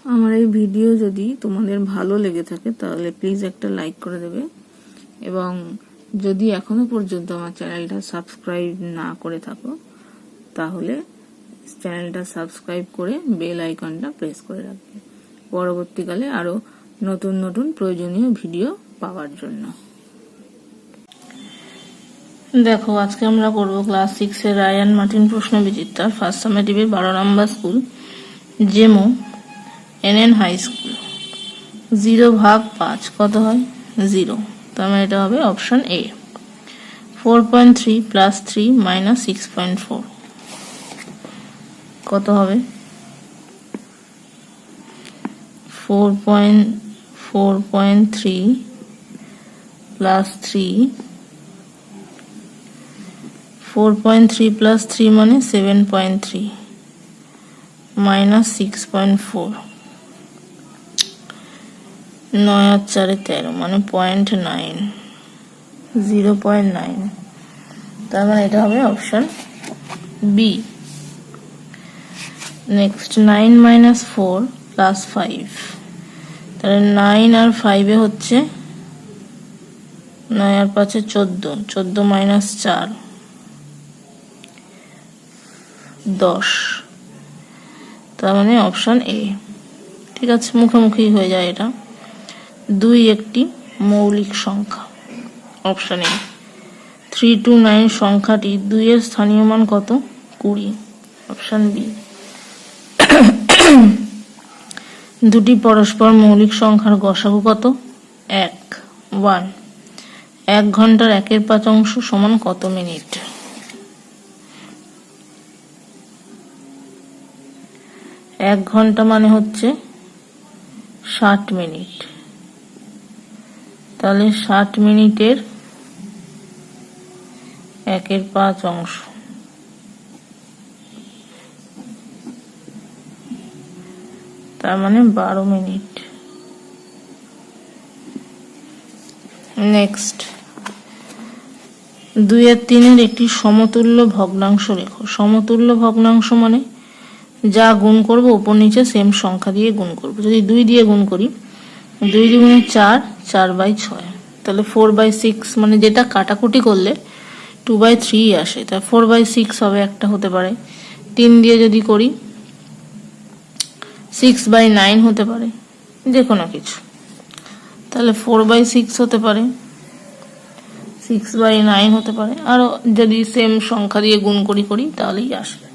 আমার এই ভিডিও যদি তোমাদের ভালো লেগে থাকে তাহলে প্লিজ একটা লাইক করে দেবে, এবং যদি এখনো পর্যন্ত আমার চ্যানেলটা সাবস্ক্রাইব না করে থাকো তাহলে চ্যানেলটা সাবস্ক্রাইব করে বেল আইকনটা প্রেস করে রাখবে পরবর্তীকালে আরো নতুন নতুন প্রয়োজনীয় ভিডিও পাওয়ার জন্য। দেখো, আজকে আমরা করব ক্লাস 6 এর রায়ান মার্টিন প্রশ্ন বিচিত্রার ফার্স্ট সামেটিভের 12 নম্বর স্কুল জেমো এনএন হাই স্কুল। 0/5 কত হয়? 0। তার মানে এটা হবে অপশন এ। 4.3 + 3 - 6.4 কত হবে? 4.3 + 3 4.3 + 3 মানে 7.3 - 6.4 9 আর 4 13 মানে 0.9 0.9। তার মানে এটা হবে অপশন বি। নেক্সট 9 - 4 + 5, তাহলে 9 আর 5 এ হচ্ছে 9 আর 5 এ 14 14 - 4 10। তার মানে অপশন এ। ঠিক আছে, মুখোমুখি হয়ে যায় এটা। 2 একটি মৌলিক সংখ্যা, অপশন এ। 3 to 9 সংখ্যাটি 2 এর স্থানীয় মান কত? 20, অপশন বি। দুটি পরস্পর মৌলিক সংখ্যার গসাগু কত? 1 1 ঘন্টার 1/5 অংশ সমান কত মিনিট? 1 ঘন্টা মানে হচ্ছে 60 মিনিট। তাহলে 60 মিনিটের 1/5 অংশ তার মানে 12 মিনিট। নেক্সট 2 আর 3 এর একটি সমতুল্য ভগ্নাংশ লেখো। সমতুল্য ভগ্নাংশ মানে যা গুণ করব উপর নিচে সেম সংখ্যা দিয়ে গুণ করব। যদি 2 দিয়ে গুণ করি, 2 × 4 4/6, তাহলে 4/6 মানে যেটা কাটাকুটি করলে 2/3 আসে, তা 4/6 হবে, একটা হতে পারে। 3 দিয়ে যদি করি 6/9 হতে পারে, যে কোনো কিছু। তাহলে 4/6 হতে পারে, 6/9 হতে পারে, আরো যদি সেম সংখ্যা দিয়ে গুণ করি তাহলেই আসবে।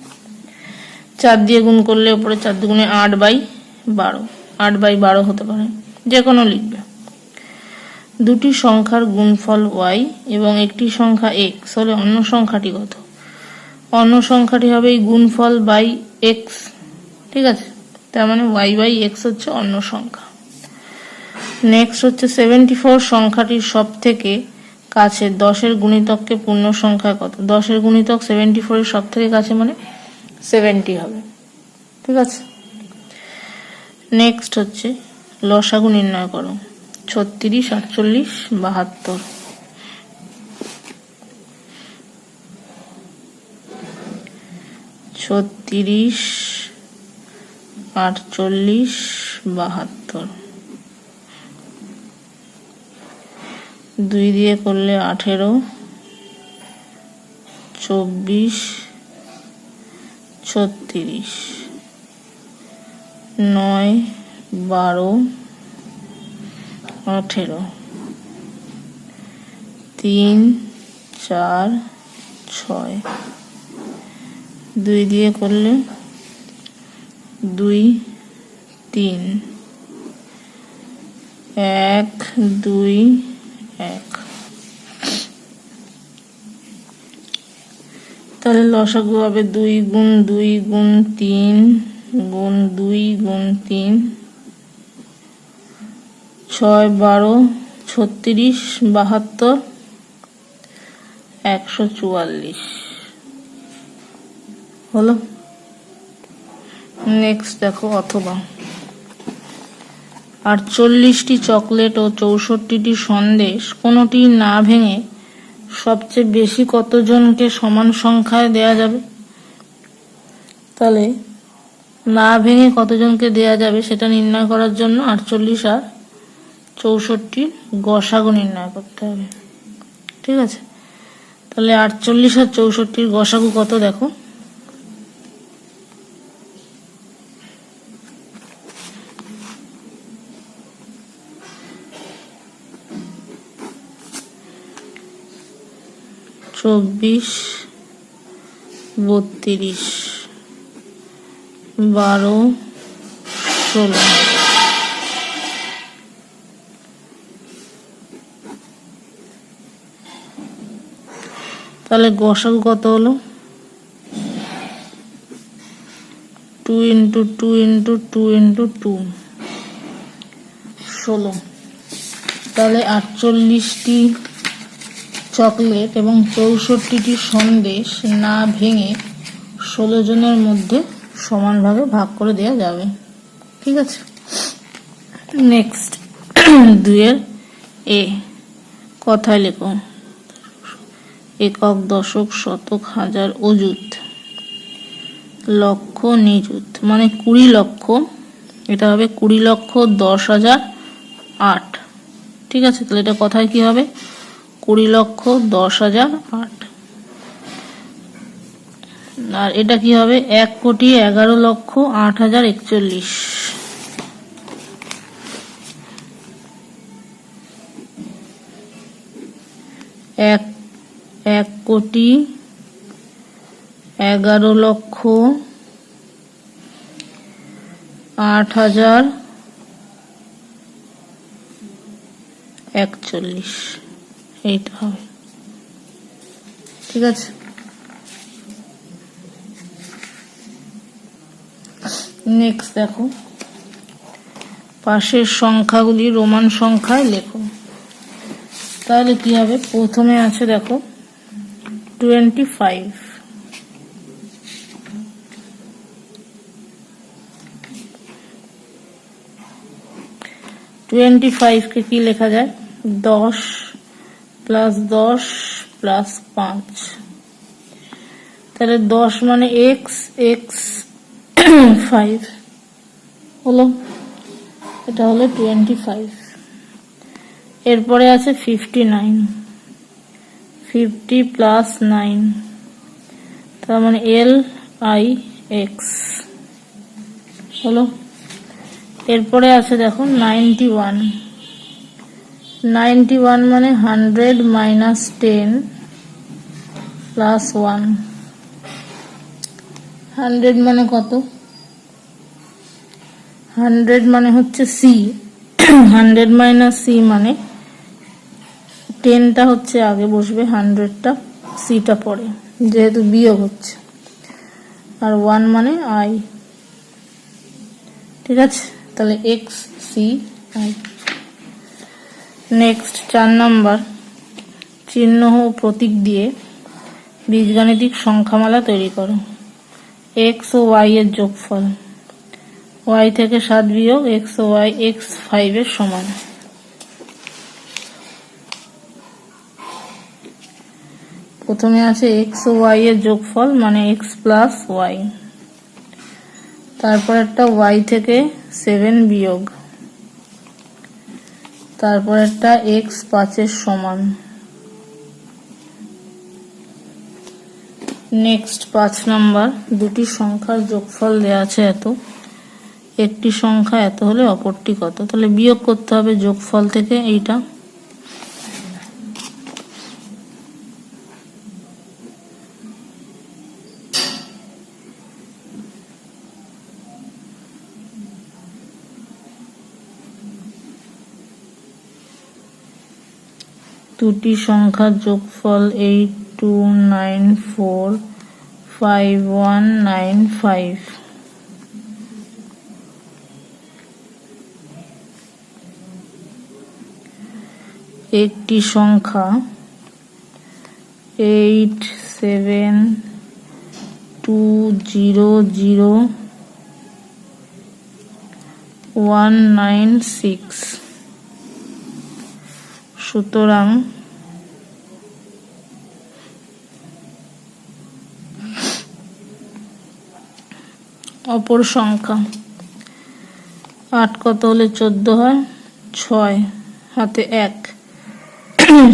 4 দিয়ে গুণ করলে উপরে 4 দুগুণে 8/12 8/12 হতে পারে, যে কোনো লিখবে। দুটি সংখ্যার গুণফল y এবং একটি সংখ্যা x হলে অন্য সংখ্যাটি কত? অন্য সংখ্যাটি হবে এই গুণফল বাই x, ঠিক আছে? তার মানে y/x হচ্ছে অন্য সংখ্যা। নেক্সট হচ্ছে 74 সংখ্যাটির সব থেকে কাছে 10 এর গুণিতককে পূর্ণ সংখ্যা কত? 10 এর গুণিতক 74 এর সব থেকে কাছে মানে 70 হবে, ঠিক আছে? নেক্সট হচ্ছে লসাগু নির্ণয় করো। 36 48 72 36 48 72 2 দিয়ে করলে 18 24 36 9 12 18 3 4 6 2 দিয়ে করলে 2 3 1 2 1। তাহলে লসাগু হবে 2 × 2 × 3 × 2 × 3 6 12 36 72 144 হলো। নেক্সট দেখো, অথবা 48টি চকলেট ও 64টি সন্দেশ কোনোটি না ভেঙে সবচেয়ে বেশি কতজনকে সমান সংখ্যায় দেয়া যাবে? তাহলে না ভেঙে কতজনকে দেয়া যাবে সেটা নির্ণয় করার জন্য 48 আর 64 গসাগু নির্ণয় করতে হবে। ঠিক আছে, তাহলে 48 আর 64 গসাগু কত দেখো, চব্বিশ, 32, 12, 16। তাহলে গসাগু কত হলো, 2 × 2 × 2 × 2, 16। তাহলে 48টি চকলেট এবং 64টি সন্দেশ না ভেঙে 16 জনের মধ্যে সমানভাবে ভাগ করে দেওয়া যাবে। ঠিক আছে, নেক্সট 2 এর এ, কথায় লেখো একক, দশক, শতক, হাজার, অযুত, লক্ষ, নিযুত, মানে 20 লক্ষ, এটা হবে 20 লক্ষ 10,008। ঠিক আছে, তাহলে এটা কথায় কি হবে, 20 লক্ষ 10,008। আর এটা কি হবে, 1,11,08,041। এক 1,11,08,041 এইটা হবে। ঠিক আছে, নেক্সট দেখো, পাশের সংখ্যাগুলি রোমান সংখ্যায় লেখো। তাহলে কি হবে, প্রথমে আছে দেখো 25, 25কে কি লেখা যায়, 10 + 10 + 5। তাহলে 10 মানে x, x 5 হলো, এটা হলো 25। এরপরে আছে 59, 50 + 9, তার মানে LIX হলো। এরপরে আছে দেখো 91, 91 মানে 100 - 10 + 1। 100 মানে কত, 100 মানে হচ্ছে C, 100 - C মানে 10টা হচ্ছে আগে বসবে, 100টা সিটা পরে, যেহেতু বিয়োগ হচ্ছে, আর 1 মানে I। ঠিক আছে, তাহলে XCI। নেক্সট 4 নাম্বার, চিহ্ন ও প্রতীক দিয়ে বীজগাণিতিক সংখ্যামালা তৈরি করো। x ও y এর যোগফল, y থেকে 7 বিয়োগ x ও y x5 এর সমান। প্রথমে আছে x ও y এর যোগফল মানে x + y, তারপর একটা y থেকে 7 বিয়োগ, তারপর একটা x 5 এর সমান। নেক্সট 5 নাম্বার, দুটি সংখ্যার যোগফল দেওয়া আছে এত, একটি সংখ্যা এত হলে অপরটি কত। তাহলে বিয়োগ করতে হবে যোগফল থেকে এইটা, দুটি সংখ্যার যোগফল 82945195। একটি সংখ্যা 87200196। সুতরাং অপর সংখ্যা 8 কত হলে 14 হয়, 6 হাতে 1,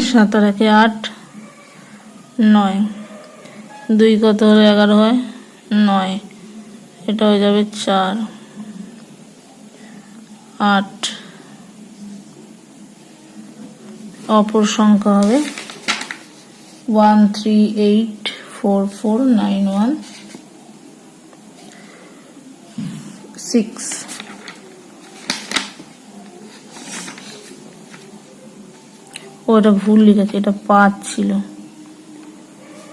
7 আর 1 8, 9, 2 কত হলে 11 হয়, 9, এটা হয়ে যাবে 4, 8, অপর সংখ্যা হবে 1384491 6. ওটা ভুল লিখেছে, এটা 5 ছিল,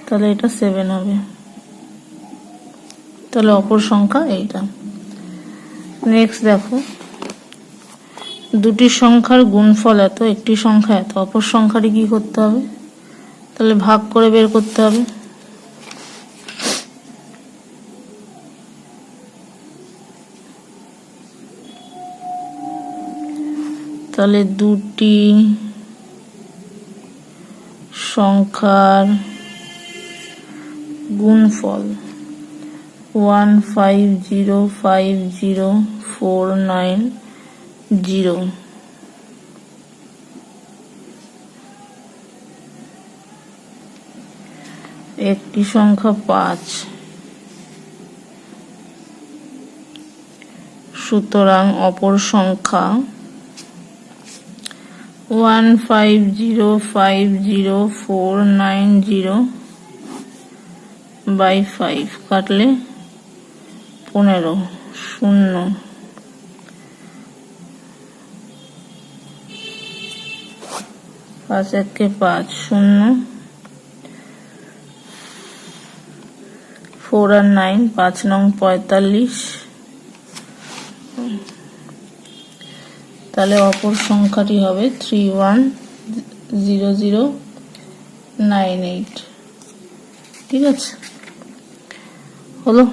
তাহলে এটা 7 হবে। তাহলে অপর সংখ্যা এইটা। নেক্সট দেখো, দুটি সংখ্যার গুণফল এত, একটি সংখ্যা এত, অপর সংখ্যাটি কি করতে হবে? তাহলে ভাগ করে বের করতে হবে। তাহলে দুটি সংখ্যার গুণফল 15050490, একটি সংখ্যা 5, সুতরাং অপর সংখ্যা 15050490/5 কাটলে 15, 0, 5 1 5, 0, 4 আর 9, 5 9 45। তাহলে অপর সংখ্যাটি হবে 310098। ঠিক আছে, হলো।